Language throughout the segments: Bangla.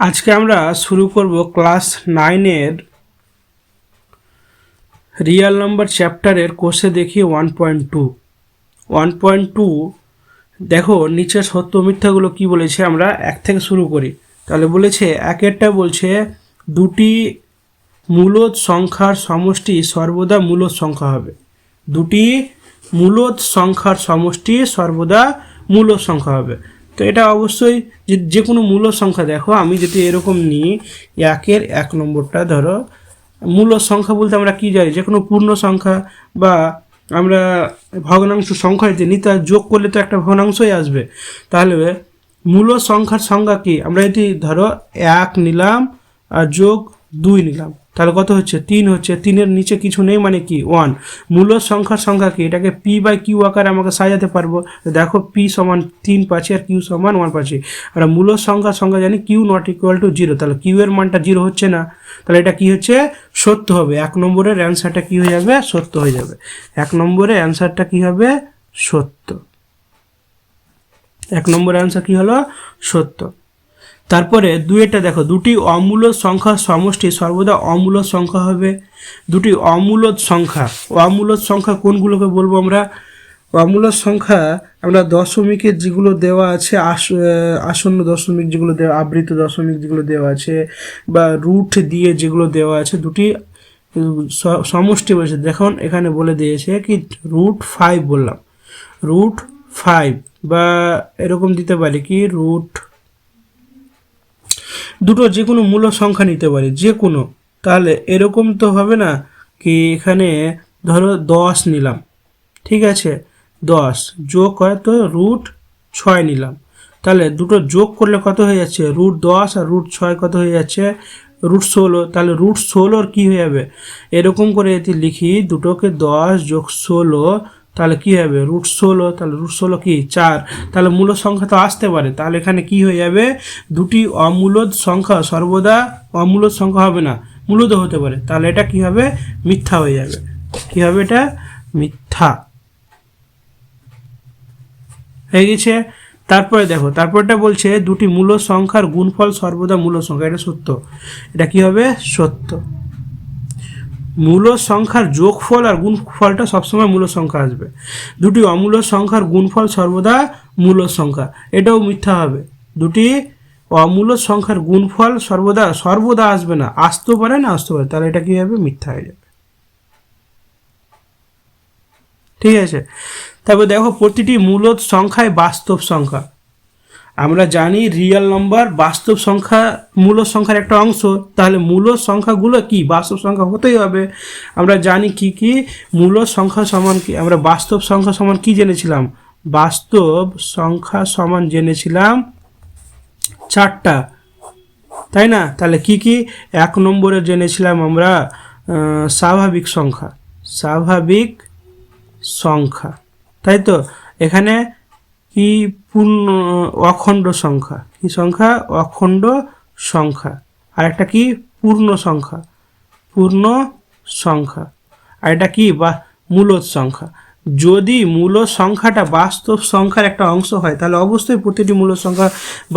আজকে আমরা শুরু করব ক্লাস 9-এর রিয়েল নাম্বার চ্যাপ্টারের কোর্সে দেখি 1.2 দেখো নিচে সত্য মিথ্যাগুলো কি বলেছে। আমরা এক থেকে শুরু করি। তাহলে বলেছে একেরটা বলছে দুটি মূলদ সংখ্যার সমষ্টি সর্বদা মূলদ সংখ্যা হবে। দুটি মূলদ সংখ্যার সমষ্টি সর্বদা মূলদ সংখ্যা হবে। তো এটা অবশ্যই যে কোনো মূলদ সংখ্যা, দেখো আমি যদি এরকম নিই, একের 1 নম্বরটা ধরো মূলদ সংখ্যা বলতে আমরা কি জানি, যে কোনো পূর্ণ সংখ্যা বা আমরা ভগ্নাংশ সংখ্যা যদি নিই তা যোগ করলে তো একটা ভগ্নাংশই আসবে। তাহলে মূলদ সংখ্যার সংখ্যা কি, আমরা যদি ধরো 1 নিলাম আর যোগ 2 নিলাম, তাহলে কত হচ্ছে 3 হচ্ছে। 3-এর নিচে কিছু নেই মানে কি 1। মূলদ সংখ্যার সংখ্যা কি, এটাকে পি বাই কিউ আকারে আমাকে সাজাতে পারবো। দেখো পি সমান 3 পাচ্ছি আর কিউ সমান 1 পাচ্ছি। আমরা মূলদ সংখ্যার সংখ্যা জানি কিউ নট ইকুয়াল টু 0, তাহলে কিউ এর মানটা 0 হচ্ছে না, তাহলে এটা কি হচ্ছে সত্য হবে। 1 নম্বরের অ্যান্সারটা কি হয়ে যাবে, সত্য হয়ে যাবে। 1 নম্বরের অ্যান্সারটা কি হবে, সত্য। 1 নম্বরের অ্যান্সার কি হলো, সত্য। তারপরে দুইটা দেখো, দুটি অমূলদ সংখ্যার সমষ্টি সর্বদা অমূলদ সংখ্যা হবে। দুটি অমূলদ সংখ্যা কোনগুলোকে বলবো আমরা, অমূলদ সংখ্যা আমরা দশমিকের যেগুলো দেওয়া আছে, আসন্ন দশমিক যেগুলো দেওয়া, আবৃত দশমিক যেগুলো দেওয়া আছে, বা রুট দিয়ে যেগুলো দেওয়া আছে, দুটি সমষ্টি বলেছে। দেখুন এখানে বলে দিয়েছে কি √5 বললাম, √5 বা এরকম দিতে পারি কি দুটো যে কোনো মূল সংখ্যা নিতে পারি, যে কোনো। তাহলে এরকম তো হবে না কি, এখানে ধরো 10 নিলাম, ঠিক আছে, 10 যোগ হয় তো √6 নিলাম, তাহলে দুটো যোগ করলে কত হয়ে যাচ্ছে, √10 আর √6 কত হয়ে যাচ্ছে, √16। তাহলে √16 কী হয়ে যাবে, এরকম করে যদি লিখি দুটোকে 10 যোগ 16, তাহলে কী হবে √16, তাহলে √16 কি 4। তাহলে মূলদ সংখ্যা তো আসতে পারে, তাহলে এখানে কি হয়ে যাবে, দুটি অমূলদ সংখ্যা সর্বদা অমূলদ সংখ্যা হবে না, মূলদ হতে পারে। তাহলে এটা কি হবে, মিথ্যা হয়ে যাবে। কি হবে, এটা মিথ্যা হয়ে গেছে। তারপরে দেখো, তারপরটা বলছে দুটি মূলদ সংখ্যার গুণফল সর্বদা মূলদ সংখ্যা, এটা সত্য। এটা কি হবে, সত্য। মূলদ সংখ্যার যোগফল আর গুণফলটা সবসময় মূলদ সংখ্যা আসবে। দুটি অমূলদ সংখ্যার গুণফল সর্বদা মূলদ সংখ্যা, এটাও মিথ্যা হবে। দুটি অমূলদ সংখ্যার গুণফল সর্বদা আসবে না, আসতেও পারে না আসতে পারে, তাহলে এটা কি হবে, মিথ্যা হয়ে যাবে। ঠিক আছে। তারপর দেখো প্রতিটি মূলদ সংখ্যায় বাস্তব সংখ্যা। আমরা জানি রিয়েল নাম্বার বাস্তব সংখ্যা মূলদ সংখ্যার একটা অংশ, তাহলে মূলদ সংখ্যাগুলো কি বাস্তব সংখ্যা হতেই হবে। আমরা জানি কি কি, মূলদ সংখ্যা সমান কি, আমরা বাস্তব সংখ্যা সমান কি জেনেছিলাম, বাস্তব সংখ্যা সমান জেনেছিলাম 4টা, তাই না। তাহলে কি কি, 1 নম্বরে জেনেছিলাম আমরা স্বাভাবিক সংখ্যা, তাই তো। এখানে কি পূর্ণ অখণ্ড সংখ্যা, কি সংখ্যা, অখণ্ড সংখ্যা। আর একটা কি পূর্ণ সংখ্যা, আর এটা কি বা মূলদ সংখ্যা। যদি মূলদ সংখ্যাটা বাস্তব সংখ্যার একটা অংশ হয়, তাহলে অবশ্যই প্রতিটি মূলদ সংখ্যা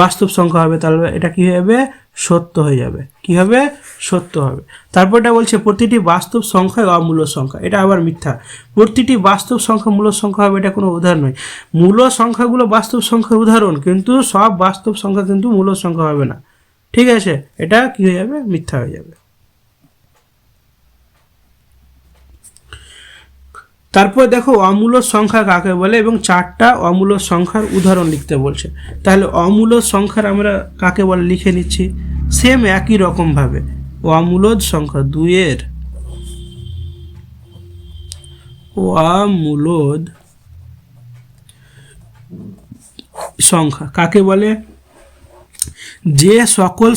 বাস্তব সংখ্যা হবে, তাহলে এটা কি হবে, সত্য হয়ে যাবে। কি হবে, সত্য হবে। তারপর এটা বলছে প্রতিটি বাস্তব সংখ্যায় অমূলদ সংখ্যা, এটা আবার মিথ্যা। প্রতিটি বাস্তব সংখ্যা মূলদ সংখ্যা হবে, এটা কোনো উদাহরণ নয়। মূলদ সংখ্যাগুলো বাস্তব সংখ্যার উদাহরণ, কিন্তু সব বাস্তব সংখ্যা কিন্তু মূলদ সংখ্যা হবে না। ঠিক আছে, এটা কি হয়ে যাবে, মিথ্যা হয়ে যাবে। তারপর দেখো অমূলদ সংখ্যা কাকে বলে এবং 4টা অমূলদ সংখ্যার উদাহরণ লিখতে বলছে। তাহলে অমূলদ সংখ্যার আমরা কাকে বলে লিখে নিচ্ছি সেম একই রকম ভাবে। অমূলদ সংখ্যা, 2-এর অমূলদ সংখ্যা কাকে বলে, যে সকল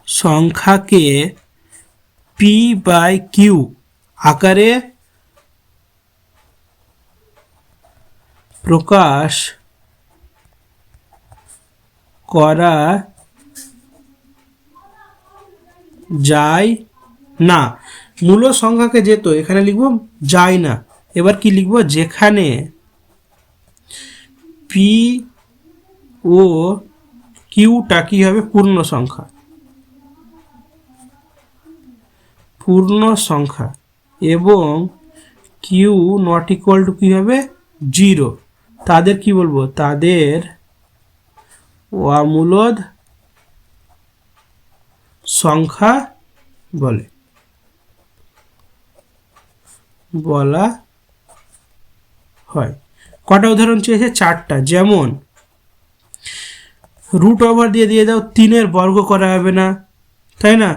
সংখ্যাকে পি বাই কিউ আকারে প্রকাশ করা যায় না। মূলদ সংখ্যাকে যেহেতু এখানে লিখব যায় না, এবার কি লিখব, যেখানে পি ও কিউটা কি হবে পূর্ণ সংখ্যা, পূর্ণ সংখ্যা, এবং কিউ নট ইকুয়াল টু কি হবে 0, তাদের কি বলবো, তাদের অমূলদ সংখ্যা বলা হয়। কটা উদাহরণ চেয়েছে, 4টা। যেমন রুট ওভার দিয়ে দাও 3-এর বর্গ করা হবে না, তাই না,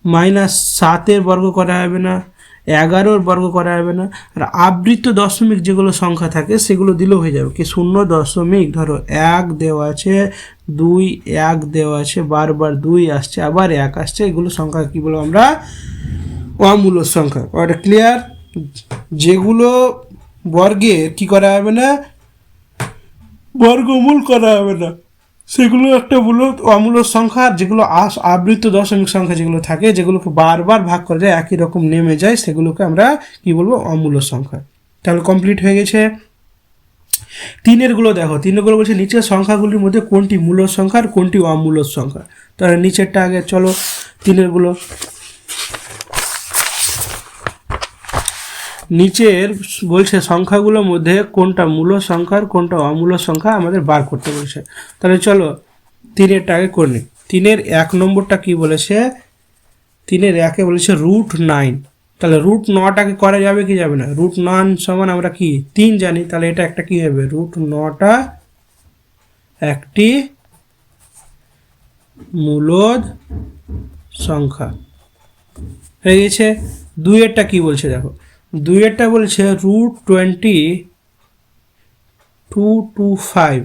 -7-এর বর্গ করা হবে না, 11-র বর্গ করা হবে না। আর আবৃত দশমিক যেগুলো সংখ্যা থাকে সেগুলো দিলেও হয়ে যাবে, কি 0 ধরো 1 দেওয়া আছে, 2 1 দেওয়া আছে, বারবার 2 আসছে, আবার 1 আসছে, এগুলো সংখ্যা কি বলবো আমরা, অমূলদ সংখ্যা। ওটা ক্লিয়ার? যেগুলো বর্গে কি করা হবে না, বর্গমূল করা হবে না, সেগুলো একটা অমূলদ সংখ্যা। আর যেগুলো আবৃত দশমিক সংখ্যা যেগুলো থাকে, যেগুলোকে বারবার ভাগ করা যায়, একই রকম নেমে যায়, সেগুলোকে আমরা কি বলবো, অমূলদ সংখ্যা। তাহলে কমপ্লিট হয়ে গেছে। 3-এর গুলো দেখো, 3-এর গুলো বলছে নিচের সংখ্যাগুলির মধ্যে কোনটি মূলদ সংখ্যা আর কোনটি অমূলদ সংখ্যা। তাহলে নিচেরটা আগে চলো, 3-এর গুলো। নিচের বলছে সংখ্যাগুলোর মধ্যে কোনটা মূলদ সংখ্যা আর কোনটা অমূলদ সংখ্যা আমাদের বার করতে বলছে। তাহলে চলো 3-এরটা আগে করে নিই। 3-এর 1 নম্বরটা কি বলেছে, 3-এর 1-এ বলেছে √9। তাহলে √9টাকে করা যাবে কি যাবে না, √9 সমান আমরা কি 3 জানি, তাহলে এটা একটা কি হবে, √9টা একটি মূলদ সংখ্যা হয়ে গেছে। 2-এরটা কি বলছে দেখো, 2-এরটা বলছে √2225।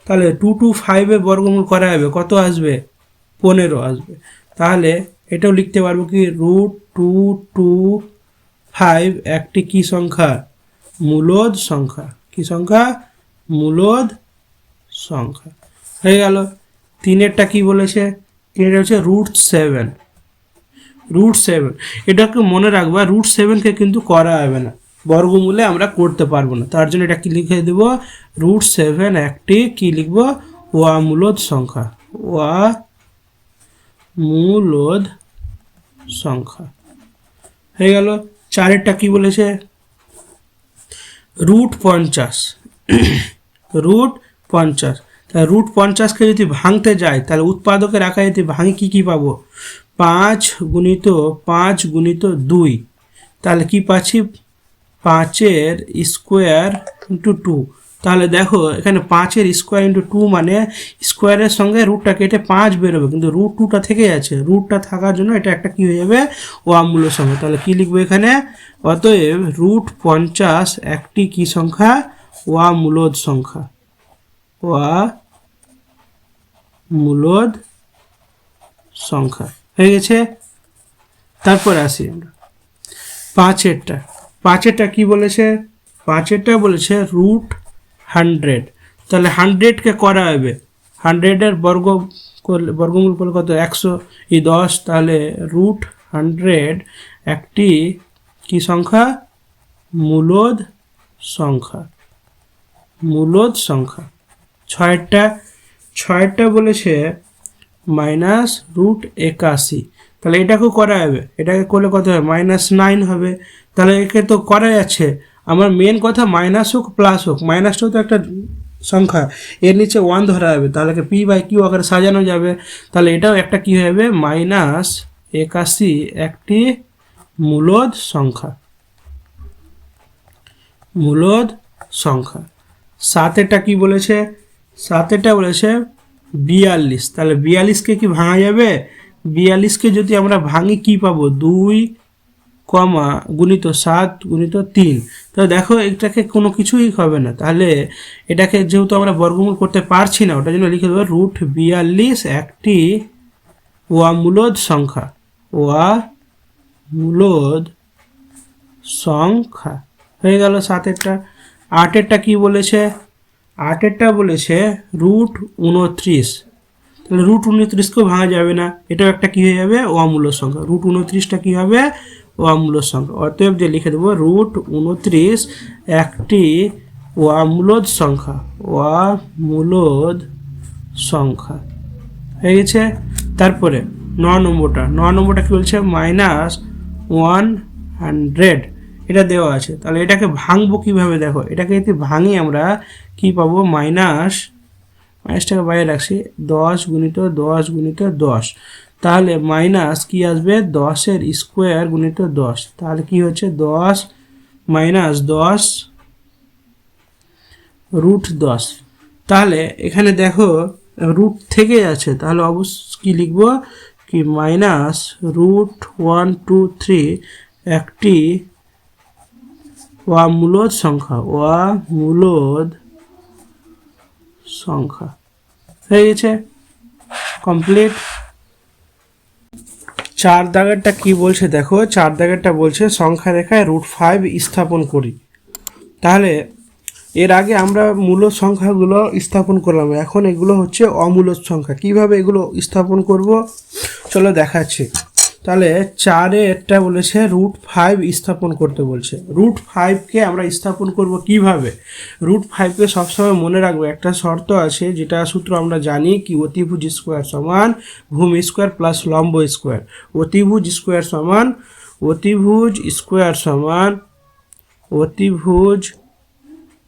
তাহলে 225-এর বর্গমূল করা হবে, কত আসবে, 15 আসবে। তাহলে এটাও লিখতে পারবো কি, √225 একটি কি সংখ্যা, মূলদ সংখ্যা। কি সংখ্যা, মূলদ সংখ্যা। হয়ে গেল। 3-এরটা কি বলেছে, 3-এরটা হচ্ছে √7। √7 এটাকে মনে রাখবা, √7কে কিন্তু করা হবে না, বর্গমূলে আমরা করতে পারবো না, তার জন্য এটা কি লিখে দেব, √7 একটি কি লিখবো, অমূলদ সংখ্যা, অমূলদ সংখ্যা। হয়ে গেল। 4-এরটা কি বলেছে, √50। √50, তাহলে √50কে যদি ভাঙতে যায়, তাহলে উৎপাদকের আকারে যদি ভাঙি কি পাবো, 5 গুণিত 5 গুণিত 2, তাহলে কি পাচ্ছি, 5-এর স্কোয়ার ইন্টু 2। তাহলে দেখো এখানে 5-এর স্কোয়ার ইন্টু 2 মানে স্কোয়ারের সঙ্গে রুটটা কেটে 5 বেরোবে, কিন্তু √2টা থেকে আছে, রুটটা থাকার জন্য এটা একটা কি হয়ে যাবে, অমূলদ সংখ্যা। তাহলে কি লিখবো এখানে, অতএব √50 একটি কি সংখ্যা, অমূলদ সংখ্যা, অমূলদ সংখ্যা হয়ে গেছে। তারপরে আসি আমরা 5-এরটা কি বলেছে, 5-এরটা বলেছে √100। তাহলে 100কে করা হবে, 100-এর বর্গমূল করলে কত, 110। তাহলে √100 একটি কি সংখ্যা, মূলদ সংখ্যা, মূলদ সংখ্যা। 6-এরটা বলেছে -√81। তাহলে এটাকেও করা হবে, এটাকে করলে কত হবে, -9 হবে। তাহলে একে তো করা যাচ্ছে, আমার মেন কথা মাইনাস হোক প্লাস হোক, মাইনাসটাও তো একটা সংখ্যা, এর নিচে 1 ধরা হবে, তাহলে p/q আকারে সাজানো যাবে। তাহলে এটাও একটা কি হবে, -81 একটি মূলদ সংখ্যা, মূলদ সংখ্যা। 7-এরটা কি বলেছে, 7-এরটা বলেছে 42। তাহলে 42কে কি ভাঙা যাবে, 42কে যদি আমরা ভাঙি কি পাবো, 2 গুণিত 7 গুণিত 3। তো দেখো এটাকে কোনো কিছুই হবে না, তাহলে এটাকে যেহেতু আমরা বর্গমূল করতে পারছি না, ওটার জন্য লিখে দেবো √42 একটি অমূলদ সংখ্যা, অমূলদ সংখ্যা হয়ে গেল 7-এরটা। 8-এরটা কি বলেছে, 8-এরটা বলেছে √29। তাহলে √29কেও ভাঙা যাবে না, এটাও একটা কি হয়ে যাবে, অমূলদ সংখ্যা। √29টা কি হবে, অমূলদ সংখ্যা। অতএব যে লিখে দেবো √29 একটি মূলদ সংখ্যা, মূলদ সংখ্যা হয়ে গেছে। তারপরে 9 নম্বরটা কি বলছে, -100 এটা দেওয়া আছে। তাহলে এটাকে ভাঙবো কিভাবে, দেখো এটাকে যদি ভাঙি আমরা কি পাবো, মাইনাসটাকে বাইরে রাখছি, 10 গুণিত 10 গুণিত 10, তাহলে মাইনাস কি আসবে, 10 এর স্কোয়ার গুণিত 10, তাহলে কি হচ্ছে 10 মাইনাস 10 রুট 10। তাহলে এখানে দেখো রুট থেকে আছে, তাহলে অবশ্যই কি লিখবো কি -√123 একটি মূলদ সংখ্যা হয়ে গেছে, কমপ্লিট। 4 দাগেরটা কি বলছে দেখো, 4 দাগেরটা বলছে সংখ্যা রেখায় √5 স্থাপন করি। তাহলে এর আগে আমরা মূলদ সংখ্যাগুলো স্থাপন করলাম, এখন এগুলো হচ্ছে অমূলদ সংখ্যা। কিভাবে এগুলো স্থাপন করব চলো দেখাচ্ছি। তাহলে 4-এরটা বলেছে √5 স্থাপন করতে বলছে। √5কে আমরা স্থাপন করব কিভাবে, √5কে সবসময় মনে রাখবো, একটা শর্ত আছে যেটা সূত্র আমরা জানি কি, অতিভুজ স্কোয়ার সমান ভূমি স্কোয়ার প্লাস লম্ব স্কোয়ার। অতিভুজ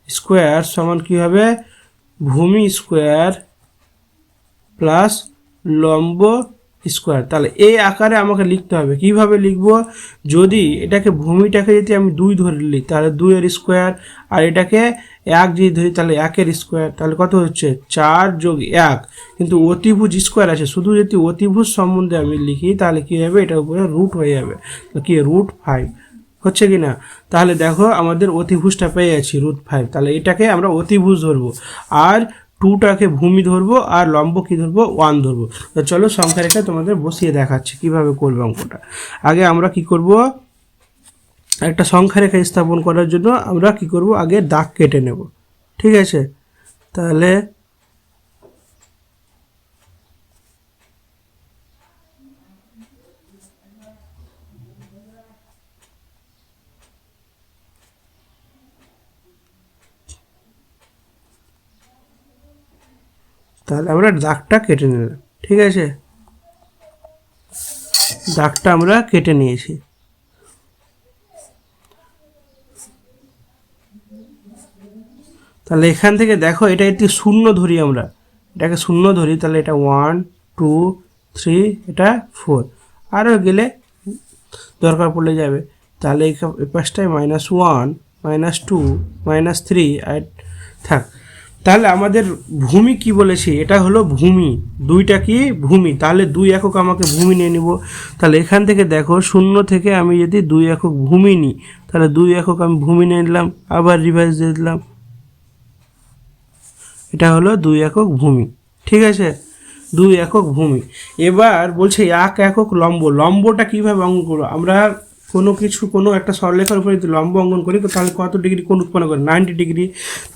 স্কোয়ার সমান কি হবে, ভূমি স্কোয়ার প্লাস লম্ব স্কোয়ার। তাহলে এই আকারে আমাকে লিখতে হবে। কিভাবে লিখব, যদি এটাকে ভূমিটাকে যদি আমি 2 ধরে নিই তাহলে 2 এর স্কোয়ার, আর এটাকে 1 যদি ধরি তাহলে 1 এর স্কোয়ার, তাহলে কত হচ্ছে 4 + 1। কিন্তু অতিভুজ স্কোয়ার আছে, শুধু যদি অতিভুজ সম্বন্ধে আমি লিখি তাহলে কি হবে, এটার উপরে রুট হয়ে যাবে, কি √5 হচ্ছে কি না। তাহলে দেখো আমাদের অতিভুজটা পেয়ে যাচ্ছি √5, তাহলে এটাকে আমরা অতিভুজ ধরবো, আর 2টাকে ভূমি ধরবো, আর লম্ব কি ধরবো, 1 ধরবো। তো চলো সংখ্যা রেখে তোমাদের বসিয়ে দেখাচ্ছি কিভাবে করবে অঙ্কটা। আগে আমরা কি করব, একটা সংখ্যা রেখা স্থাপন করার জন্য আমরা কি করব, আগে দাগ কেটে নেব, ঠিক আছে। তাহলে আমরা দাগটা কেটে নিলাম, ঠিক আছে, দাগটা আমরা কেটে নিয়েছি। তাহলে এখান থেকে দেখো এটা একটি শূন্য ধরি, আমরা এটাকে শূন্য ধরি, তাহলে এটা 1 2 3, এটা 4, আরও গেলে দরকার পড়লে যাবে। তাহলে এই পাশটায় -1 -2 -3 আর থাক। তাহলে আমাদের ভূমি কি বলেছি, এটা হলো ভূমি, 2টা কি ভূমি, তাহলে 2 একক আমাকে ভূমি নিয়ে নিব। তাহলে এখান থেকে দেখো 0 থেকে আমি যদি 2 একক ভূমি নিই, তাহলে 2 একক আমি ভূমি নিয়ে নিলাম, আবার রিভাইজ দিয়ে দিলাম, এটা হলো 2 একক ভূমি, ঠিক আছে, 2 একক ভূমি। এবার বলছে 1 একক লম্ব, লম্বটা কীভাবে অঙ্কন করবো, আমরা কোনো একটা সরলরেখার উপরে যদি লম্ব অঙ্কন করি তাহলে কত ডিগ্রি কোণ উৎপন্ন করে, 90 ডিগ্রি।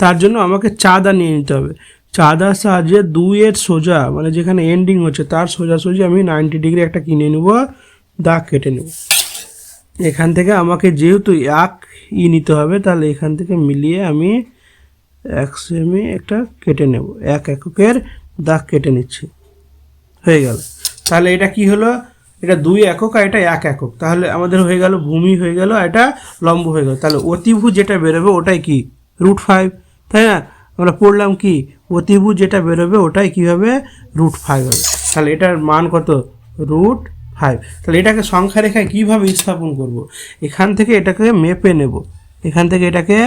তার জন্য আমাকে চাঁদা নিয়ে নিতে হবে, চাঁদার সাহায্যে 2 এর সোজা, মানে যেখানে এন্ডিং হচ্ছে তার সোজাসুজি আমি 90 ডিগ্রি একটা কিনে নেব, দাগ কেটে নেব। এখান থেকে আমাকে যেহেতু 1 নিতে হবে, তাহলে এখান থেকে মিলিয়ে আমি 1 সেমি একটা কেটে নেব, 1 এককের দাগ কেটে নিচ্ছি, হয়ে গেল। তাহলে এটা কি হলো, এটা 2 একক আর এটা 1 একক, তাহলে আমাদের হয়ে গেল ভূমি হয়ে গেল, আর এটা লম্ব হয়ে গেল। তাহলে অতিভুজ যেটা বেরোবে ওটাই কি √5, তাই না, আমরা পড়লাম কি অতিভুজ যেটা বেরোবে ওটাই কি হবে, √5 হবে। তাহলে এটার মান কত, √5। তাহলে এটাকে সংখ্যা রেখায় কীভাবে স্থাপন করব, এখান থেকে এটাকে মেপে নেব, এখান থেকে এটাকে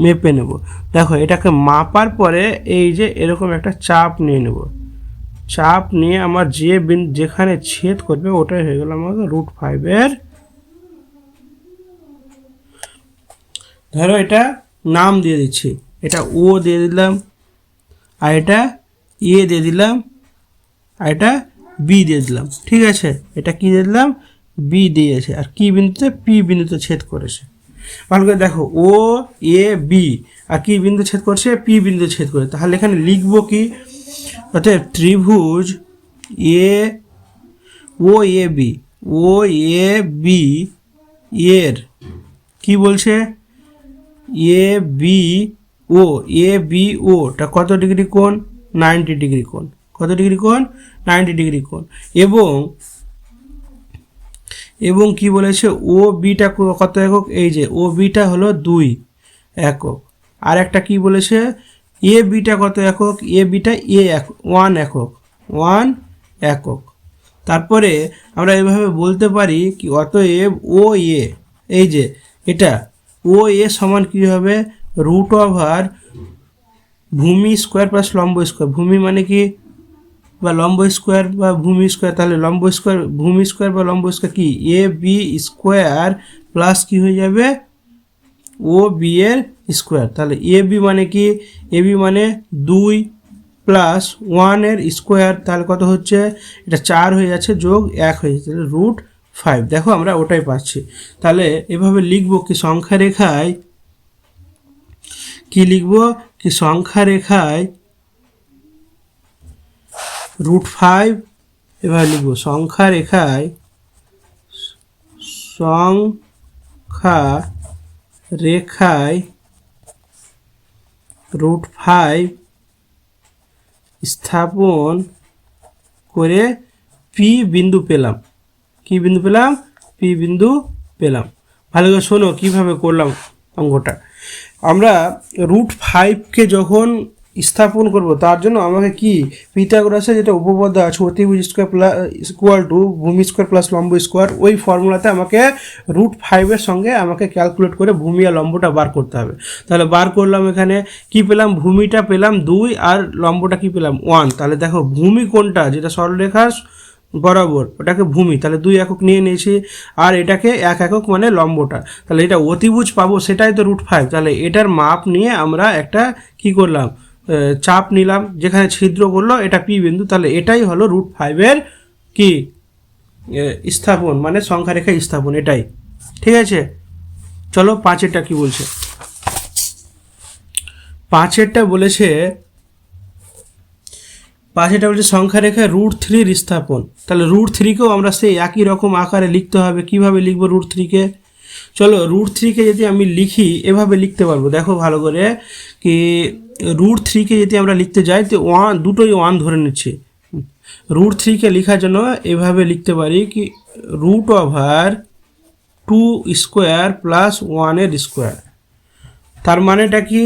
মেপে নেব। দেখো এটাকে মাপার পরে এই যে এরকম একটা চাপ নিয়ে নেব, চাপ নিয়ে আমার যেখানে ছেদ করবে ওটাই হয়ে গেল আমাদের √5 ধরো এটা নাম দিয়ে দিচ্ছি, এটা ও দিয়ে দিলাম, আর এটা এ দিয়ে দিলাম, আর এটা বি দিয়ে দিলাম, ঠিক আছে, এটা কি দিয়ে দিলাম, বি দিয়েছে, আর কি বিন্দুতে, পি বিন্দুতে ছেদ করেছে। ভালো করে দেখো, ও এ বি, আর কি বিন্দু ছেদ করছে, পি বিন্দু ছেদ করে। তাহলে এখানে লিখবো কি, অর্থাৎ ত্রিভুজ ও এ বি এর কি বলছে, A B O A B ওটা কত ডিগ্রি কোণ? 90 ডিগ্রি কোণ। কত ডিগ্রি কোণ? 90 ডিগ্রি কোণ। এবং এবং কি বলেছে, ও বিটা কত একক? এই যে ও বিটা হলো 2 একক। আর একটা কি বলেছে, এ বিটা কত একক? এ বিটা 1 একক, 1 একক। তারপরে আমরা এভাবে বলতে পারি কি, অতএব ও এ, এই যে এটা ও এ সমান কী হবে? রুট ওভার ভূমি স্কোয়ার প্লাস লম্ব স্কোয়ার। ভূমি মানে কি, বা লম্ব স্কোয়ার বা ভূমি স্কোয়ার, তাহলে লম্ব স্কোয়ার ভূমি স্কোয়ার বা লম্ব স্কোয়ার কি, এ বি স্কোয়ার প্লাস কি হয়ে যাবে, ও বি এর স্কোয়ার। তাহলে এ বি মানে কি, এ বি মানে 2 প্লাস 1 এর স্কোয়ার, তাহলে কত হচ্ছে? এটা 4 হয়ে যাচ্ছে, যোগ 1 হয়ে যাচ্ছে, তাহলে √5। দেখো আমরা ওটাই পাচ্ছি। তাহলে এভাবে লিখবো কি, সংখ্যা রেখায় কি লিখবো, কি সংখ্যা রেখায় √5 এভাবে লিখবো। সংখ্যা রেখায় সংখ্যা রেখায় √5 স্থাপন করে পি বিন্দু পেলাম। কি বিন্দু পেলাম? পি বিন্দু পেলাম। ভালো করে শোনো কীভাবে করলাম অঙ্কটা। আমরা √5কে যখন স্থাপন করব, তার জন্য আমাকে কি, পিথাগোরাসের যেটা উপপাদ্য আছে, অতিভুজ স্কোয়ার প্লাস ইকুয়াল টু ভূমি স্কোয়ার প্লাস লম্ব স্কোয়ার, ওই ফর্মুলাতে আমাকে √5-এর সঙ্গে আমাকে ক্যালকুলেট করে ভূমি আর লম্বটা বার করতে হবে। তাহলে বার করলাম, এখানে কি পেলাম? ভূমিটা পেলাম 2 আর লম্বটা কি পেলাম? 1। তাহলে দেখো ভূমি কোনটা, যেটা সরলরেখার বরাবর, ওটাকে ভূমি, তাহলে 2 একক নিয়ে নিয়েছি। আর এটাকে 1 একক মানে লম্বটা, তাহলে এটা অতিভুজ পাবো, সেটাই তো √5। তাহলে এটার মাপ নিয়ে আমরা একটা কি করলাম, চাপ নিলাম, যেখানে ছিদ্র করলো এটা পি বিন্দু। তাহলে এটাই হলো √5-এর কি স্থাপন, মানে সংখ্যা রেখা স্থাপন, এটাই। ঠিক আছে, চলো 5-এরটা কি বলছে। 5-এরটা বলেছে সংখ্যা রেখায় √3-র স্থাপন। তাহলে √3-কেও আমরা সেই একই রকম আকারে লিখতে হবে। কিভাবে লিখবো √3-কে? চলো √3-কে যদি আমি লিখি, এভাবে লিখতে পারবো, দেখো ভালো করে, কি √3-কে যদি আমরা লিখতে যাই তো দুটোই 1 ধরে নিচ্ছি। √3-কে লেখার জন্য এভাবে লিখতে পারি কি, √2 স্কোয়ার প্লাস 1 এর স্কোয়ার। তার মানেটা কি,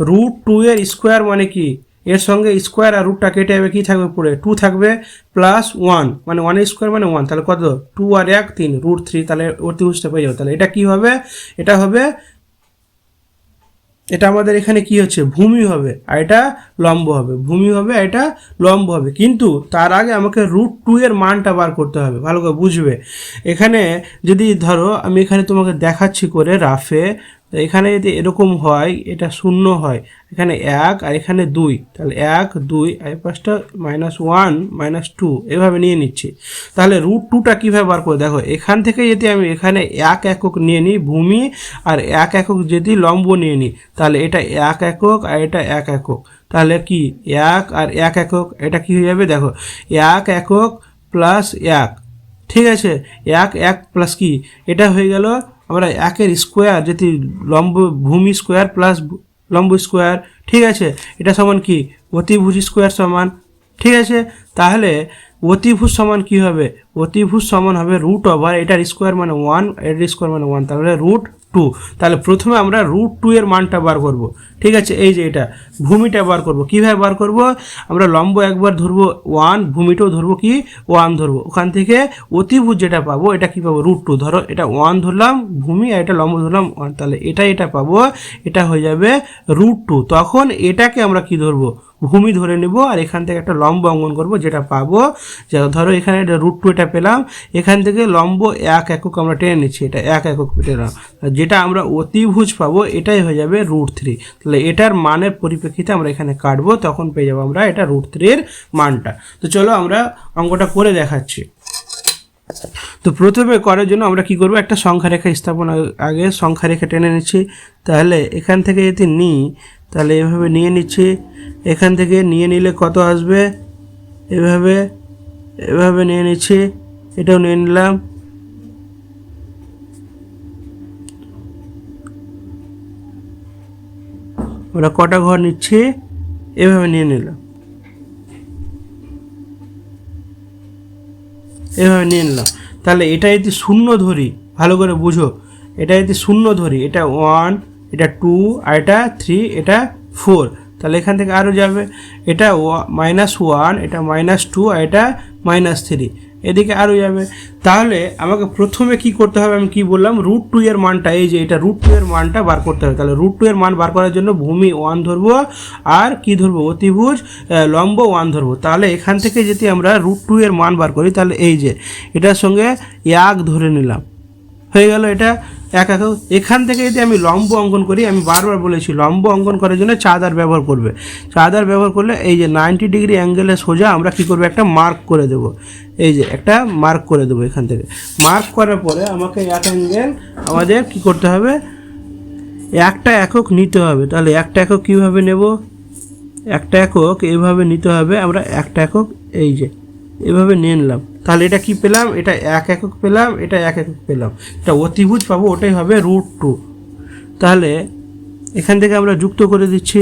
√2 এর স্কোয়ার মানে কি, এর সঙ্গে স্কোয়ার আর রুটটা কেটে যাবে, কি থাকবে পড়ে? 2 থাকবে, প্লাস 1 মানে 1 এর স্কোয়ার মানে 1, তাহলে কত? 2 আর 1 3, √3। তাহলে অতিভুজটা পেয়ে যাবে। তাহলে এটা কি হবে? এটা হবে, এটা আমাদের এখানে কি হচ্ছে, ভূমি হবে, আর এটা লম্ব হবে। ভূমি হবে, আর এটা লম্ব হবে। কিন্তু তার আগে আমাকে √2 এর মানটা বার করতে হবে, ভালো করে বুঝবে। এখানে যদি ধরো আমি এখানে তোমাকে দেখাচ্ছি করে রাফে, এখানে যদি এরকম হয়, এটা 0 হয়, এখানে 1 আর এখানে 2, তাহলে 1 2 আর পাশটা -1 -2 এভাবে নিয়ে নিচ্ছি। তাহলে √2টা কীভাবে বার করে, দেখো এখান থেকে যদি আমি এখানে 1 একক নিয়ে নিই ভূমি, আর 1 একক যদি লম্ব নিয়ে নিই, তাহলে এটা 1 একক আর এটা 1 একক। তাহলে কি 1 আর 1 একক, এটা কি হয়ে যাবে? দেখো 1 একক প্লাস 1, ঠিক আছে, 1 1 প্লাস কি, এটা হয়ে গেল আমরা 1-এর স্কোয়ার, যদি লম্ব ভূমি স্কোয়ার প্লাস লম্ব স্কোয়ার, ঠিক আছে, এটা সমান কি, অতিভুজ স্কোয়ার সমান। ঠিক আছে, তাহলে অতিভুজ সমান কি হবে? অতিভুজ সমান হবে √, এটার স্কোয়ার মানে 1, এটার স্কোয়ার মানে 1, তাহলে √2। তাহলে প্রথমে আমরা √2 এর মানটা বার করব। ঠিক আছে, এই যে এটা ভূমিটা বার করব। কিভাবে বার করব? আমরা লম্ব একবার ধরবো 1, ভূমিটাও ধরবো কি 1 ধরবো। ওখান থেকে অতিভুজ যেটা পাবো, এটা কি পাবো? √2। ধরো এটা 1 ধরলাম ভূমি, আর এটা লম্ব ধরলাম 1, তাহলে এটা পাবো, এটা হয়ে যাবে √2। তখন এটাকে আমরা কি ধরবো? ভূমি ধরে নেব, আর এখান থেকে একটা লম্ব অঙ্কন করব, যেটা পাবো, যেটা ধরো এখানে এটা √2 এটা পেলাম, এখান থেকে লম্ব 1 একক আমরা টেনে নিচ্ছি, এটা 1 একক পেলাম, যেটা আমরা অতিভুজ পাবো এটাই হয়ে যাবে √3। তাহলে এটার মানের পরিপ্রেক্ষিতে আমরা এখানে কাটবো, তখন পেয়ে যাবো আমরা এটা √3-এর মানটা। তো চলো আমরা অঙ্কটা করে দেখাচ্ছি। তো প্রথমে করার জন্য আমরা কি করব, একটা সংখ্যা রেখা স্থাপন, আগে সংখ্যা রেখা টেনে নিচ্ছি। তাহলে এখান থেকে যদি নিই, তাহলে এভাবে নিয়ে নিচ্ছি, এখান থেকে নিয়ে নিলে কত আসবে, এভাবে নিয়ে নিচ্ছি, এটাও নিয়ে নিলাম। আমরা কটা ঘর নিচ্ছি, এভাবে নিয়ে নিলাম, এভাবে নিয়ে নিলাম। তাহলে এটা যদি শূন্য ধরি, ভালো করে বুঝো, এটা যদি শূন্য ধরি, এটা 1, এটা 2, আর এটা 3, এটা 4, তাহলে এখান থেকে আরও যাবে, এটা -1, এটা -2, আর এটা -3, এদিকে আরও যাবে। তাহলে আমাকে প্রথমে কি করতে হবে, আমি কি বললাম, √2 এর মানটা, এই যে এটা √2 এর মানটা বার করতে হবে। তাহলে √2 এর মান বার করার জন্য ভূমি 1 ধরবো, আর কি ধরবো, অতিভুজ লম্ব 1 ধরবো। তাহলে এখান থেকে যদি আমরা √2 এর মান বার করি, তাহলে এই যে এটার সঙ্গে 1 ধরে নিলাম, হয়ে গেল এটা 1 একক। এখান থেকে যদি আমি লম্ব অঙ্কন করি, আমি বারবার বলেছি লম্ব অঙ্কন করার জন্য চাঁদার ব্যবহার করবে। চাঁদার ব্যবহার করলে এই যে 90 ডিগ্রি অ্যাঙ্গেলে সোজা আমরা কি করবো, একটা মার্ক করে দেব, এই যে একটা মার্ক করে দেবো। এখান থেকে মার্ক করার পরে আমাকে 1 অ্যাঙ্গেল আমাদের কি করতে হবে, একটা একক নিতে হবে। তাহলে একটা একক কীভাবে নেব, একটা একক এভাবে নিতে হবে, আমরা একটা একক এই যে এভাবে নিয়ে নিলাম। তাহলে এটা কি পেলাম, এটা 1 একক পেলাম, এটা 1 একক পেলাম, এটা অতিভুজ পাবো, ওটাই হবে √2। তাহলে এখান থেকে আমরা যুক্ত করে দিচ্ছি,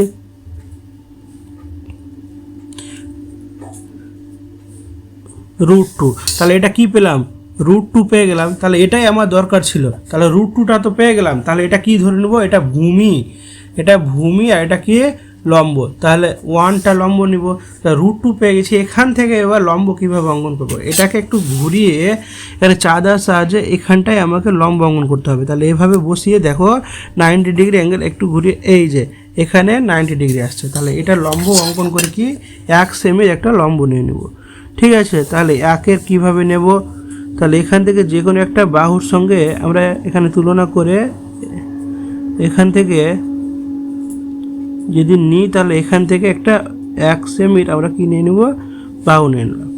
√2। তাহলে এটা কি পেলাম, √2 পেয়ে গেলাম। তাহলে এটাই আমার দরকার ছিল, তাহলে √2টা তো পেয়ে গেলাম। তাহলে এটা কি ধরে নেবো, এটা ভূমি, এটা ভূমি, আর এটা কি লম্ব। তাহলে 1টা লম্ব নিব, তাহলে √2 পেয়ে গেছি। এখান থেকে এবার লম্ব কীভাবে অঙ্কন করবো, এটাকে একটু ঘুরিয়ে এখানে চাঁদার সাহায্যে এখানটায় আমাকে লম্ব অঙ্কন করতে হবে। তাহলে এভাবে বসিয়ে দেখো 90 ডিগ্রি অ্যাঙ্গেল একটু ঘুরিয়ে, এই যে এখানে 90 ডিগ্রি আসছে। তাহলে এটা লম্ব অঙ্কন করে কি 1 সেমি একটা লম্ব নিয়ে নেব, ঠিক আছে। তাহলে 1-এর কীভাবে নেব, তাহলে এখান থেকে যে কোনো একটা বাহুর সঙ্গে আমরা এখানে তুলনা করে এখান থেকে যদি নিই, তাহলে এখান থেকে একটা 1 সেমির আমরা কি নিয়ে নেব, বাহু নিয়ে নিলাম।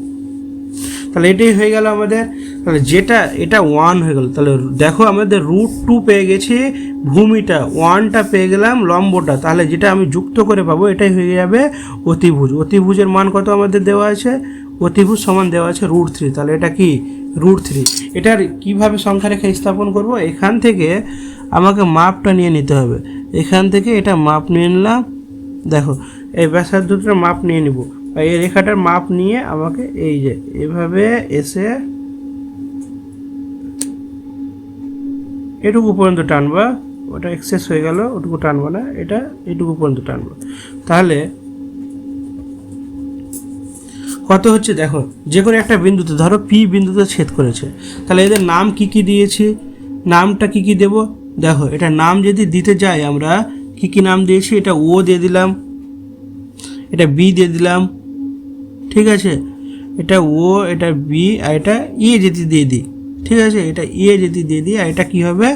তাহলে এটাই হয়ে গেল আমাদের। তাহলে যেটা এটা 1 হয়ে গেল। তাহলে দেখো আমাদের √2 পেয়ে গেছি ভূমিটা, 1টা পেয়ে গেলাম লম্বটা। তাহলে যেটা আমি যুক্ত করে পাবো এটাই হয়ে যাবে অতিভুজ। অতিভুজের মান কত আমাদের দেওয়া আছে, অতিভুজ সমান দেওয়া আছে √3। তাহলে এটা কি √3। এটার কিভাবে সংখ্যা রেখা স্থাপন করব, এখান থেকে আমাকে মাপটা নিয়ে নিতে হবে। এখান থেকে এটা মাপ নিয়ে নিলাম, দেখো এই ব্যাসার্ধটার মাপ নিয়ে নিব, এই রেখাটার মাপ নিয়ে আমাকে এই যে এভাবে এসে এটুকু পর্যন্ত টানবা, ওটা এক্সেস হয়ে গেল, ওটুকু টানবো না, এটা এটুকু পর্যন্ত টানবো। তাহলে কত হচ্ছে দেখো, যে কোনো একটা বিন্দুতে, ধরো পি বিন্দুতে ছেদ করেছে, তাহলে এদের নাম কি কি দিয়েছি, নামটা কি কি দেব, দেখো এটা নাম যদি দিতে যাই আমরা কি কি নাম দিয়েছি, এটা ও দিয়ে দিলাম, এটা বি দিয়ে দিলাম, ঠিক আছে, এটা ও, এটা বি, আর এটা ই যদি দিয়ে দিই, ঠিক আছে, এটা এ যদি দিয়ে দিই, আর এটা কি হবে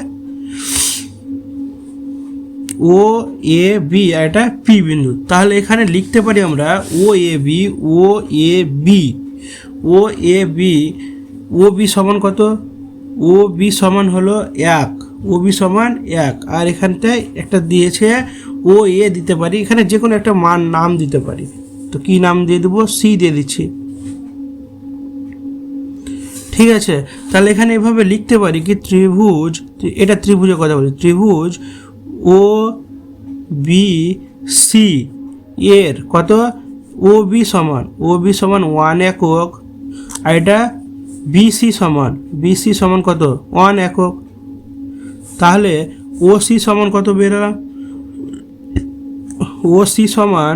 ও এ বি, আর এটা পি বিন্দু। তাহলে এখানে লিখতে পারি আমরা ও A B, O A B, O A B, O B সমান কত, ও বি সমান হলো 1, ও বি সমান 1। আর এখানটায় একটা দিয়েছে ও এ দিতে পারি, এখানে যে কোনো একটা মান নাম দিতে পারি, তো কি নাম দিয়ে দেবো, সি দিয়ে দিচ্ছি, ঠিক আছে। তাহলে এখানে এভাবে লিখতে পারি কি ত্রিভুজ, এটা ত্রিভুজের কথা বলি, ত্রিভুজ ও বি সি এর কত, ও বি সমান 1 একক, আর এটা বিসি সমান কত 1 একক। তাহলে ও সি সমান কত বেরোলাম, ও সি সমান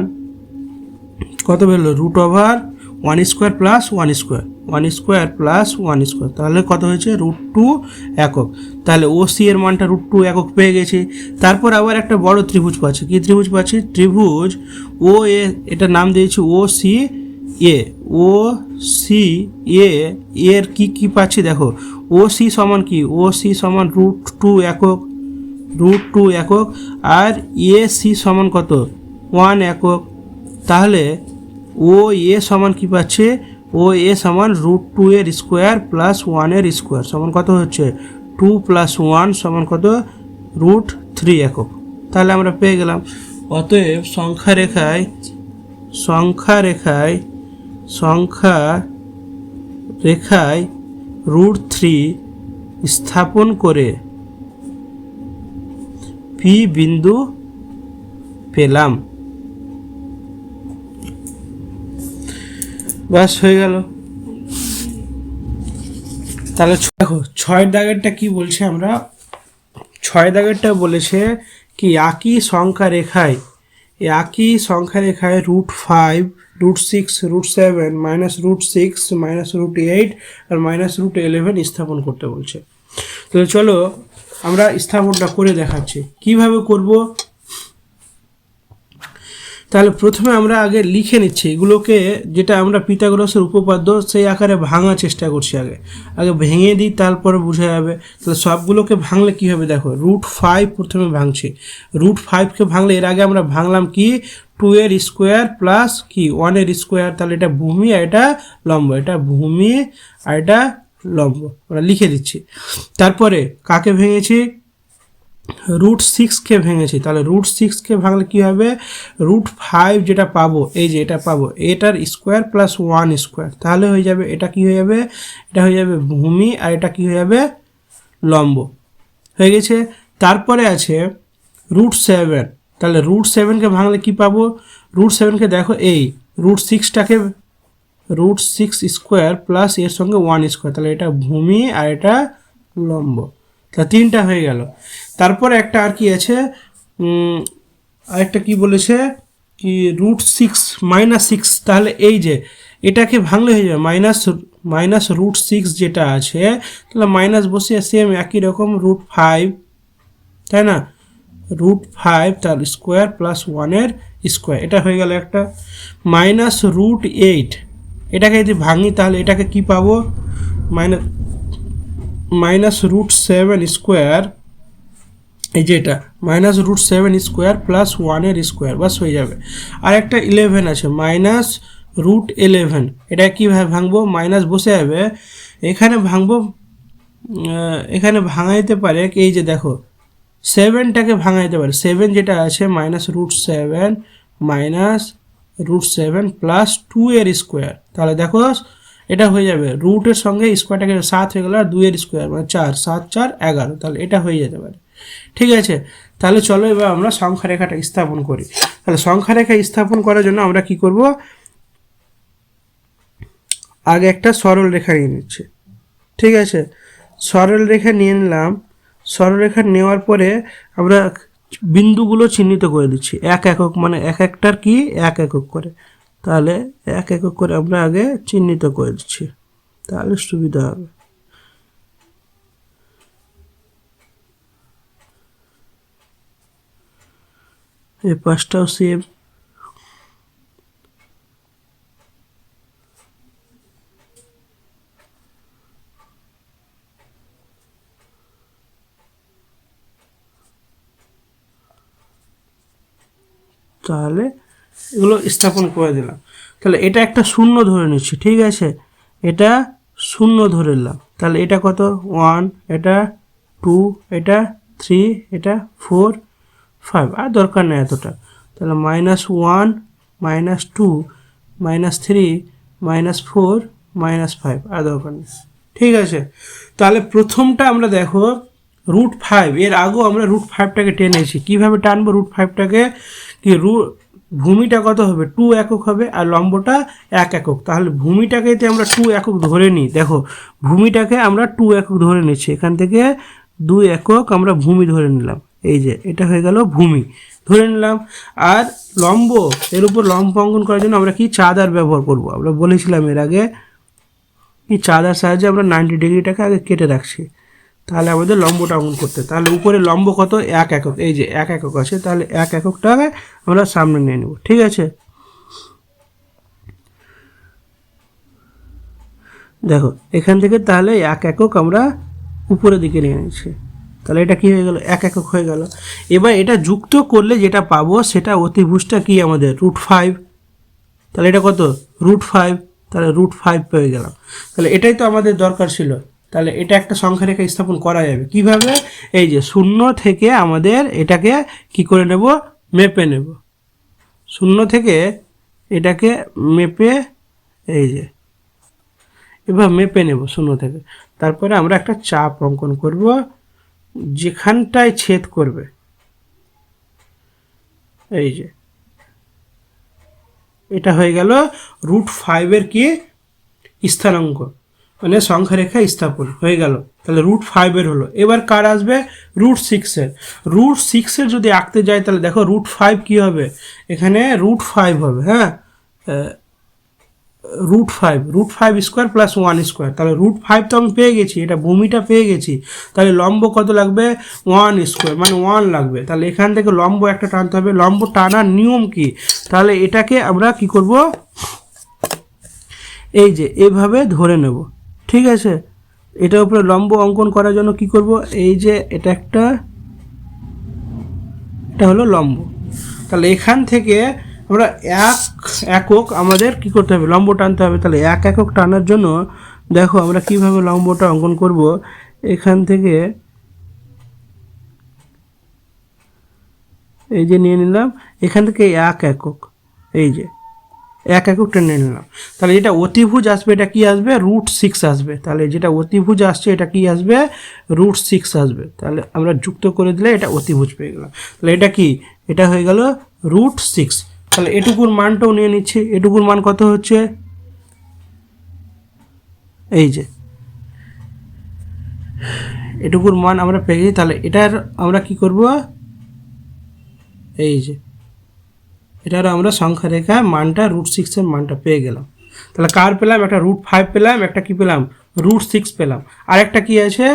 কত বেরোলো, √1² প্লাস 1² প্লাস 1², তাহলে কত হয়েছে √2 একক। তাহলে ও সি এর মানটা √2 একক পেয়ে গেছি। তারপর আবার একটা বড় ত্রিভুজ পাচ্ছি, কি ত্রিভুজ পাচ্ছি, ত্রিভুজ ও এ, এটা নাম দিয়েছি ও সি এ, ও সি এ এর কি কি পাচ্ছি দেখো, ও সি সমান কি, ও সি সমান √2 একক, আর এ সি সমান কত 1 একক। তাহলে ও এ সমান কি পাচ্ছে, ও এ সমান √2 এর স্কোয়ার প্লাস 1 এর স্কোয়ার সমান কত হচ্ছে 2 + 1 সমান কত √3 একক। তাহলে আমরা পেয়ে গেলাম। অতএব সংখ্যা রেখায় √3 স্থাপন করে পি পেলাম। বাস হয়ে গেল। তাহলে দেখো 6 দাগেরটা কি বলছে, আমরা 6 দাগেরটা বলেছে কি একই সংখ্যা রেখায় √5, √6, √7, -√6, -√8 আর -√11 স্থাপন করতে বলছে। তাহলে চলো আমরা স্থাপনটা করে দেখাচ্ছি কিভাবে করব। তাহলে প্রথমে আমরা আগে লিখে নিচ্ছি এগুলোকে, যেটা আমরা পিথাগোরাসের উপপাদ্য সেই আকারে ভাঙার চেষ্টা করছি। আগে ভেঙে দিই, তারপরে বোঝা যাবে। তাহলে সবগুলোকে ভাঙলে কী হবে দেখো, √5 প্রথমে ভাঙছি। √5কে ভাঙলে এর আগে আমরা ভাঙলাম কি 2 এর স্কোয়ার প্লাস কি 1 এর স্কোয়ার। তাহলে এটা ভূমি আর এটা লম্ব, এটা ভূমি আর এটা লম্ব আমরা লিখে দিচ্ছি। তারপরে কাকে ভেঙেছি, √6কে ভেঙেছি। তাহলে √6কে ভাঙলে কী হবে, √5 যেটা পাবো, এই যে এটা পাবো, এটার স্কোয়ার প্লাস 1 স্কোয়ার। তাহলে হয়ে যাবে, এটা কি হয়ে যাবে, এটা হয়ে যাবে ভূমি আর এটা কি হয়ে যাবে লম্ব। হয়ে গেছে। তারপরে আছে √7। তাহলে √7কে ভাঙলে কি পাবো, √7কে দেখো এই √6টাকে √6 স্কোয়ার প্লাস এর সঙ্গে 1 স্কোয়ার। তাহলে এটা ভূমি আর এটা লম্ব। তাহলে 3টা হয়ে গেল। তারপরে একটা আর কি আছে, আরেকটা কি বলেছে কি √6 তাহলে এই যে এটাকে ভাঙলে হয়ে যাবে -√6 যেটা আছে, তাহলে মাইনাস বসে সেম একই রকম √5, তাই না, √5 তার স্কোয়ার প্লাস 1 এর স্কোয়ার। এটা হয়ে গেল একটা। -√8 এটাকে যদি ভাঙি তাহলে এটাকে কি পাবো, -√7 স্কোয়ার, এই যে এটা -√7 স্কোয়ার প্লাস 1 এর স্কোয়ার, বাস হয়ে যাবে। আর একটা 11 আছে -√11, এটা কীভাবে ভাঙবো, মাইনাস বসে যাবে, এখানে ভাঙবো, এখানে ভাঙা যেতে পারে এই যে দেখো 7টাকে ভাঙা যেতে পারে, 7 যেটা আছে -√7 প্লাস 2 এর স্কোয়ার। তাহলে দেখো এটা হয়ে যাবে, রুটের সঙ্গে স্কোয়ারটাকে 7 হয়ে গেল, আর 2 এর স্কোয়ার মানে 4, 7, 4, 11। তাহলে এটা হয়ে যেতে পারে। ঠিক আছে। তাহলে চলো এবার আমরা সংখ্যা রেখাটা স্থাপন করি। তাহলে সংখ্যা রেখা স্থাপন করার জন্য আমরা কি করব, আগে একটা সরল রেখা নিয়ে নিচ্ছি। ঠিক আছে, সরল রেখা নিয়ে নিলাম। সরল রেখা নেওয়ার পরে আমরা বিন্দুগুলো চিহ্নিত করে দিচ্ছি 1 একক, মানে এক একটার কি 1 একক করে। তাহলে 1 একক করে আমরা আগে চিহ্নিত করে দিচ্ছি, তাহলে সুবিধা হবে। এই পাঁচটাও সেম। তাহলে এগুলো স্থাপন করে দিলাম। তাহলে এটা একটা শূন্য ধরে নিচ্ছি। ঠিক আছে, এটা শূন্য ধরে নিলাম। তাহলে এটা কত, 1, এটা 2, এটা 3, এটা 4, 5, আর দরকার নেই এতটা। তাহলে -1, -2, -3, -4, -5, আর দরকার নেই। ঠিক আছে। তাহলে প্রথমটা আমরা দেখো √5, এর আগেও আমরা √5টাকে টেনেছি। কীভাবে টানবো √5টাকে, কি ভূমিটা কত হবে, 2 একক হবে, আর লম্বটা 1 একক। তাহলে ভূমিটাকে আমরা 2 একক ধরে নিই। দেখো ভূমিটাকে আমরা 2 একক ধরে নিচ্ছি, এখান থেকে 2 একক আমরা ভূমি ধরে নিলাম। এই যে এটা হয়ে গেল ভূমি ধরে নিলাম। আর লম্ব, এর উপর লম্ব অঙ্কন করার জন্য আমরা কি চাঁদার ব্যবহার করব। আমরা বলেছিলাম এর আগে কি চাঁদার সাহায্যে আমরা 90 ডিগ্রিটাকে আগে কেটে রাখছি, তাহলে আমাদের লম্বটা অঙ্কন করতে। তাহলে উপরে লম্ব কত, 1 একক, এই যে 1 একক আছে, তাহলে 1 এককটাকে আমরা সামনে নিয়ে নেব। ঠিক আছে, দেখো এখান থেকে তাহলে 1 একক আমরা উপরের দিকে নিয়ে নিচ্ছি। তাহলে এটা কি হয়ে গেল, 1 একক হয়ে গেল। এবার এটা যুক্ত করলে যেটা পাবো সেটা অতিভুজটা কি আমাদের √5। তাহলে এটা কত, √5, তাহলে √5 পেয়ে গেলাম। তাহলে এটাই তো আমাদের দরকার ছিল। তাহলে এটা একটা সংখ্যা রেখা স্থাপন করা যাবে কিভাবে, এই যে 0 থেকে আমাদের এটাকে কি করে নেব, মেপে নেব। 0 থেকে এটাকে মেপে, এই যে এবার মেপে নেব 0 থেকে। তারপরে আমরা একটা চাপ অঙ্কন করব, যেখানটায় ছেদ করবে এই যে এটা হয়ে গেল √5 কি স্থানাঙ্ক, মানে সংখ্যা রেখা স্থাপন হয়ে গেল। তাহলে √5 হলো। এবার কার আসবে? √6 √6 যদি আঁকতে যায় তাহলে দেখো √5 কি হবে, এখানে √5 হবে। হ্যাঁ, √5 স্কোয়ার প্লাস 1 স্কোয়ার, তাহলে √5 তো আমি পেয়ে গেছি, এটা ভূমিটা পেয়ে গেছি। তাহলে লম্ব কত লাগবে? 1 স্কোয়ার, মানে 1 লাগবে। তাহলে এখান থেকে লম্ব একটা টানতে হবে। লম্ব টানার নিয়ম কি? তাহলে এটাকে আমরা কি করব, এই যে এভাবে ধরে নেব, ঠিক আছে। এটার উপরে লম্ব অঙ্কন করার জন্য কি করব, এই যে এটা হলো লম্ব। তাহলে এখান থেকে আমরা 1 একক আমাদের কি করতে হবে, লম্ব টানতে হবে। তাহলে 1 একক টানার জন্য দেখো আমরা কিভাবে লম্বটা অঙ্কন করব। এখান থেকে এই যে নিয়ে নিলাম, এখান থেকে 1 একক, এই যে 1 একক টেনে নিলাম। তাহলে যেটা অতিভুজ আসবে এটা কি আসবে? √6 আসবে। তাহলে যেটা অতিভুজ আসছে এটা কি আসবে? √6 আসবে। তাহলে আমরা যুক্ত করে দিলে এটা অতিভুজ পেয়ে গেলাম। তাহলে এটা কি, এটা হয়ে গেল √6। তাহলে এটুকুর মানটাও নিয়ে নিচ্ছি। এটুকুর মান কত হচ্ছে, এই যে এটুকুর মান আমরা পেয়ে গেছি। তাহলে এটার আমরা কি করব, এই যে এটার আমরা সংখ্যা রেখা মানটা √6 মানটা পেয়ে গেলাম। তাহলে কার পেলাম? একটা √5 পেলাম, একটা কি পেলাম? √6 পেলাম। আর একটা কি আছে?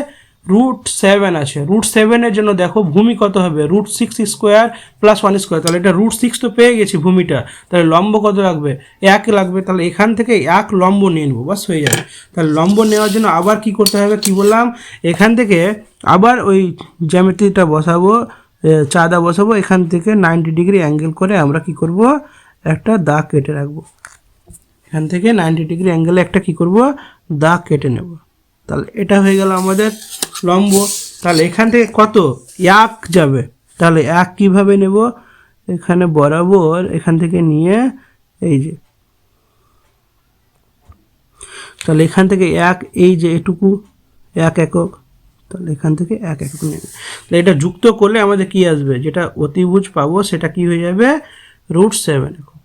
√7 আছে। √7 জন্য দেখো ভূমি কত হবে? √6 স্কোয়ার প্লাস 1 স্কোয়ার। তাহলে এটা √6 তো পেয়ে গেছি ভূমিটা, তাহলে লম্ব কত লাগবে? 1 লাগবে। তাহলে এখান থেকে 1 লম্ব নিয়ে নেবো, বাস হয়ে যাবে। তাহলে লম্ব নেওয়ার জন্য আবার কি করতে হবে, কি বললাম, এখান থেকে আবার ওই জ্যামিতিটা বসাবো, চাঁদা বসাবো। এখান থেকে 90 ডিগ্রি অ্যাঙ্গেল করে আমরা কি করব, একটা দাগ কেটে রাখবো। এখান থেকে 90 ডিগ্রি অ্যাঙ্গেলে একটা কি করব, দাগ কেটে নেব। তাহলে এটা হয়ে গেল আমাদের লম্ব। তাহলে এখান থেকে কত? 1 যাবে। তাহলে 1 কিভাবে নেব, এখানে বরাবর এখান থেকে নিয়ে এই যে, তাহলে এখান থেকে 1, এই যে এটুকু 1 একক, তাহলে এখান থেকে 1 একক নেবে। তাহলে এটা যুক্ত করলে আমাদের কি আসবে, যেটা অতিভুজ পাবো সেটা কি হয়ে যাবে, √7 একক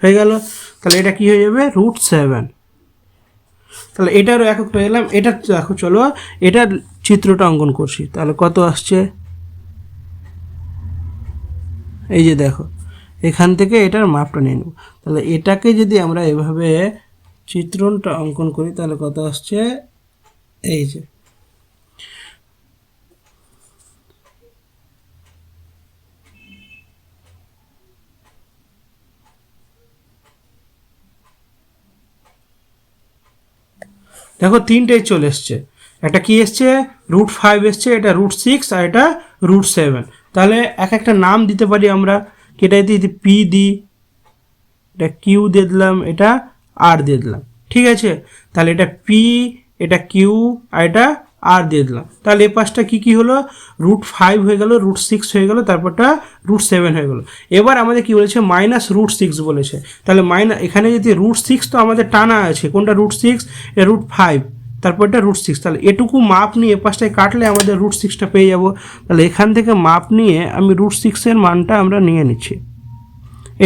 হয়ে গেল। তাহলে এটা কি হয়ে যাবে, √7। তাহলে এটারও একক পেয়ে গেলাম। এটা দেখো, চলো এটার চিত্রটা অঙ্কন করছি। তাহলে কত আসছে, এই যে দেখো, এখান থেকে এটার মাপটা নিয়ে নেব। তাহলে এটাকে যদি আমরা এভাবে চিত্রণটা অঙ্কন করি তাহলে কত আসছে, এই যে দেখো তিনটেই চলে এসছে। একটা কি এসছে, √5 এসছে, এটা √6 আর এটা √7। তাহলে একটা নাম দিতে পারি আমরা, এটা যদি পি দিই, এটা কিউ দিয়ে দিলাম, এটা আর দিয়ে দিলাম, ঠিক আছে। তাহলে এটা পি, এটা কিউ আর এটা আর দিয়ে দিলাম। তাহলে এই পাশটা কি কি হলো, √5 হয়ে গেল, √6 হয়ে গেল, তারপরটা √7 হয়ে গেল। এবার আমাদের কি বলেছে, -√6 বলেছে। তাহলে এখানে যদি √6 তো আমাদের টানা আছে, কোনটা √6, এটা √5, তারপর এটা √6। তাহলে এটুকু মাপ নিয়ে পাশটায় কাটলে আমাদের √6টা পেয়ে যাব। তাহলে এখান থেকে মাপ নিয়ে আমি √6 মানটা আমরা নিয়ে নিচ্ছি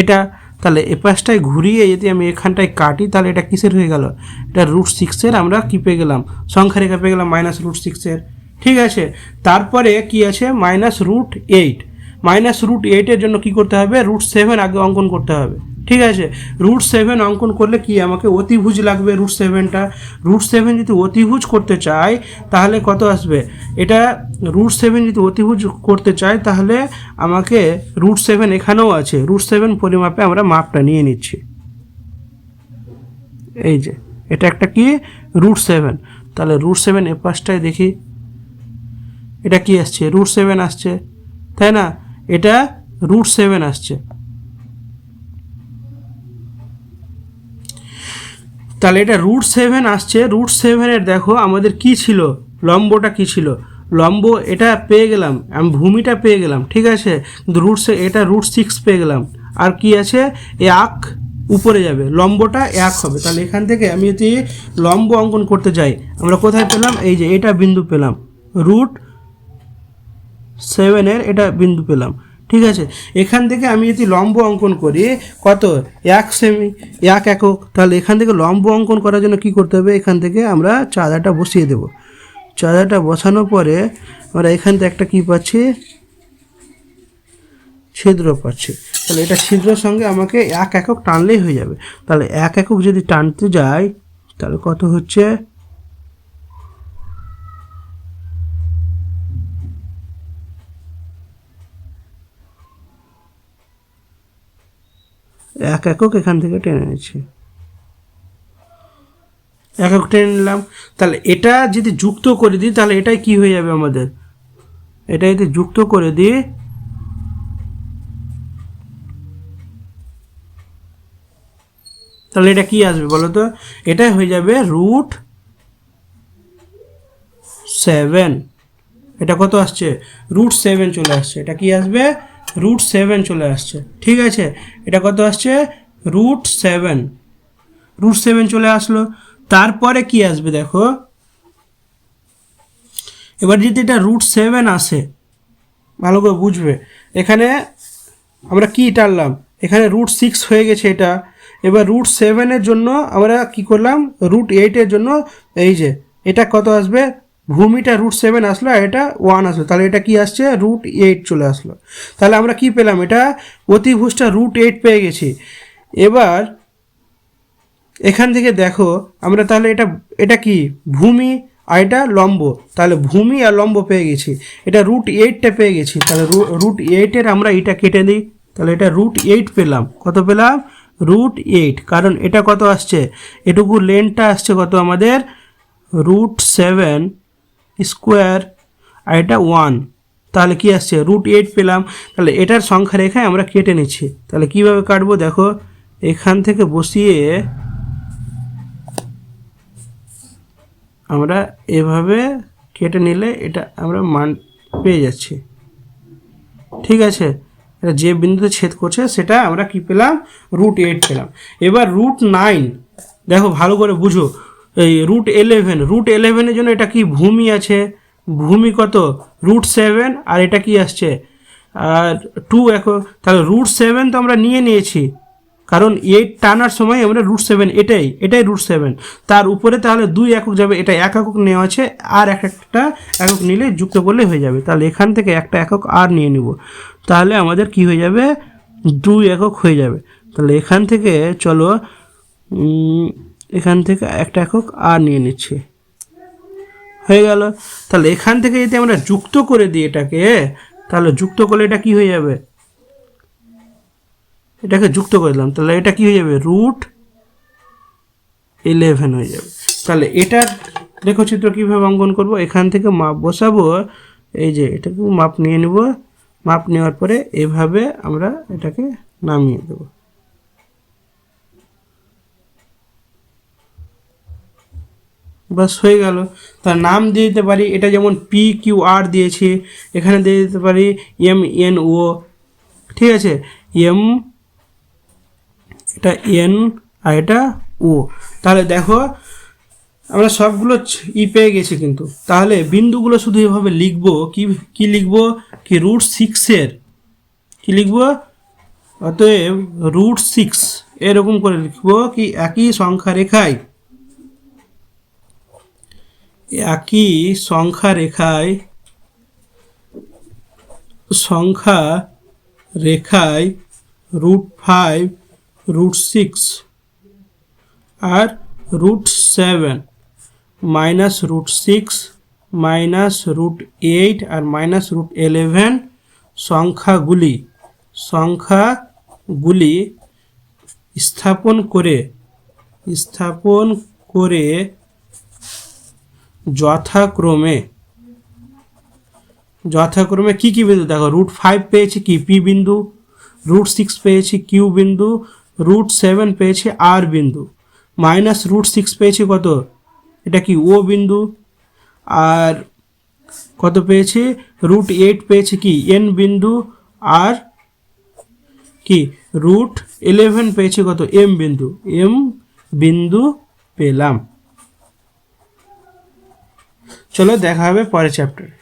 এটা। তাহলে এ পাশটায় ঘুরিয়ে যদি আমি এখানটায় কাটি তাহলে এটা কিসের হয়ে গেল, এটা √6 আমরা কি পেয়ে গেলাম, সংখ্যা রেখা পেয়ে গেলাম -√6। ঠিক আছে। তারপরে কি আছে, -√8। -√8 জন্য কি করতে হবে, √7 আগে অঙ্কন করতে হবে। ঠিক আছে। √7 অঙ্কন করলে কি আমাকে অতিভুজ লাগবে, √7টা। √7 যদি অতিভুজ করতে চাই তাহলে কত আসবে, এটা √7 যদি অতিভুজ করতে চাই তাহলে আমাকে √7 এখানেও আছে, √7 পরিমাপে আমরা মাপটা নিয়ে নিচ্ছি। এই যে এটা একটা কি, √7। তাহলে √7 এ পাশটায় দেখি, এটা কি আসছে, √7 আসছে, তাই না, এটা √7 আসছে। তাহলে এটা √7 আসছে। √7 দেখো আমাদের কি ছিল, লম্বটা কি ছিল, লম্ব এটা পেয়ে গেলাম, আমি ভূমিটা পেয়ে গেলাম, ঠিক আছে। কিন্তু এটা √6 পেয়ে গেলাম। আর কি আছে, 1 উপরে যাবে, লম্বটা 1 হবে। তাহলে এখান থেকে আমি যদি লম্ব অঙ্কন করতে যাই, আমরা কোথায় পেলাম, এই যে এটা বিন্দু পেলাম, √7 এটা বিন্দু পেলাম, ঠিক ঠিক আছে, এখান থেকে আমি যদি লম্ব অঙ্কন করি কত 1 সেমি 1 একক, তাহলে এখান থেকে লম্ব অঙ্কন করার জন্য কি করতে হবে, এখান থেকে আমরা চাঁদাটা বসিয়ে দেব। চাঁদাটা বসানোর পরে আমরা এখান থেকে একটা কি পাচ্ছি, ছিদ্র পাচ্ছি। তাহলে এটা ছিদ্রের সঙ্গে আমাকে 1 একক টানলেই হয়ে যাবে। তাহলে 1 একক যদি টানতে যাই তাহলে কত হচ্ছে, এক একক এখান থেকে টেনে নিচ্ছি, একক টেনে নিলাম। তাহলে এটা যদি যুক্ত করে দিই তাহলে এটাই কি হয়ে যাবে আমাদের, এটা যদি যুক্ত করে দিই তাহলে এটা কি আসবে বলো তো, এটাই হয়ে যাবে √7। এটা কত আসছে, √7 চলে আসছে। এটা কি আসবে, √7 চলে আসছে। ঠিক আছে, এটা কত আসছে, √7, √7 চলে আসলো। তারপরে কি আসবে দেখো, এবার যদি এটা √7 আসে, ভালো করে বুঝবে, এখানে আমরা কি টানলাম, এখানে √6 হয়ে গেছে এটা। এবার √7-এর জন্য আমরা কি করলাম, √8-এর জন্য এই যে এটা কত আসবে, ভূমিটা √7 আসলো আর এটা 1 আসলো, তাহলে এটা কি আসছে, √8 চলে আসলো। তাহলে আমরা কি পেলাম, এটা অতিভুজটা √8 পেয়ে গেছি। এবার এখান থেকে দেখো আমরা তাহলে এটা কি ভূমি আর এটা লম্ব, তাহলে ভূমি আর লম্ব পেয়ে গেছি। এটা √8টা পেয়ে গেছি, তাহলে √8-এর আমরা এটা কেটে দিই, তাহলে এটা √8 পেলাম। কত পেলাম, √8, কারণ এটা কত আসছে, এটুকু লেন্থটা আসছে কত আমাদের, √7 স্কোয়ার আর এটা 1, তাহলে কি আসছে, √8 পেলাম। তাহলে এটার সংখ্যা রেখায় আমরা কেটে নিচ্ছি। তাহলে কিভাবে কাটবো দেখো, এখান থেকে বসিয়ে আমরা এভাবে কেটে নিলে এটা আমরা মান পেয়ে যাচ্ছি। ঠিক আছে, এটা যে বিন্দুতে ছেদ করছে সেটা আমরা কি পেলাম, √8 পেলাম। এবার √9 দেখো ভালো করে বুঝো, এই √11-এর জন্য এটা কি ভূমি আছে, ভূমি কত, √7 আর এটা কি আসছে আর 2 একক। তাহলে √7 তো আমরা নিয়ে নিয়েছি, কারণ 8 টানার সময় আমরা √7 এটাই √7, তার উপরে তাহলে 2 একক যাবে, এটা 1 একক নেওয়া আছে, আর একটা একক নিলে যুক্ত করলে হয়ে যাবে। তাহলে এখান থেকে একটা একক আর নিয়ে নিব, তাহলে আমাদের কি হয়ে যাবে, 2 একক হয়ে যাবে। তাহলে এখান থেকে চলো এখান থেকে একটা একক আর নিয়ে নিচ্ছি, হয়ে গেল। তাহলে এখান থেকে যদি আমরা যুক্ত করে দিই এটাকে, তাহলে যুক্ত করলে এটা কি হয়ে যাবে, এটাকে যুক্ত করে দিলাম, তাহলে এটা কি হয়ে যাবে, √11 হয়ে যাবে। তাহলে এটার লেখচিত্র কীভাবে অঙ্কন করব, এখান থেকে মাপ বসাবো, এই যে এটাকে মাপ নিয়ে নেব, মাপ নেওয়ার পরে এভাবে আমরা এটাকে নামিয়ে দেব। বাস হয়ে গেল। তার নাম দিয়ে দিতে পারি, এটা যেমন PQR দিয়েছি, এখানে দিয়ে দিতে পারি MNO। ঠিক আছে, এটা N আর এটা O। তাহলে দেখো আমরা সবগুলো পেয়ে গেছি, কিন্তু তাহলে বিন্দুগুলো শুধু এভাবে লিখবো, কি লিখবো, কি √6-এর কি লিখবো, অতএব √6 এরকম করে লিখবো, কি একই সংখ্যা রেখায় √5 √6 আর √7 -√6 -√8 আর -√11 সংখ্যাগুলি স্থাপন করে যথাক্রমে কি বিন্দু দেখো, √5 পেয়েছি কি P বিন্দু, √6 পেয়েছি Q বিন্দু, √7 পেয়েছি R বিন্দু, -√6 পেয়েছি কত, এটা কি O বিন্দু, আর কত পেয়েছি, √8 পেয়েছি কি N বিন্দু, আর কি √11 পেয়েছি কত, M বিন্দু পেলাম। চলো দেখা হবে পরের চ্যাপ্টারে।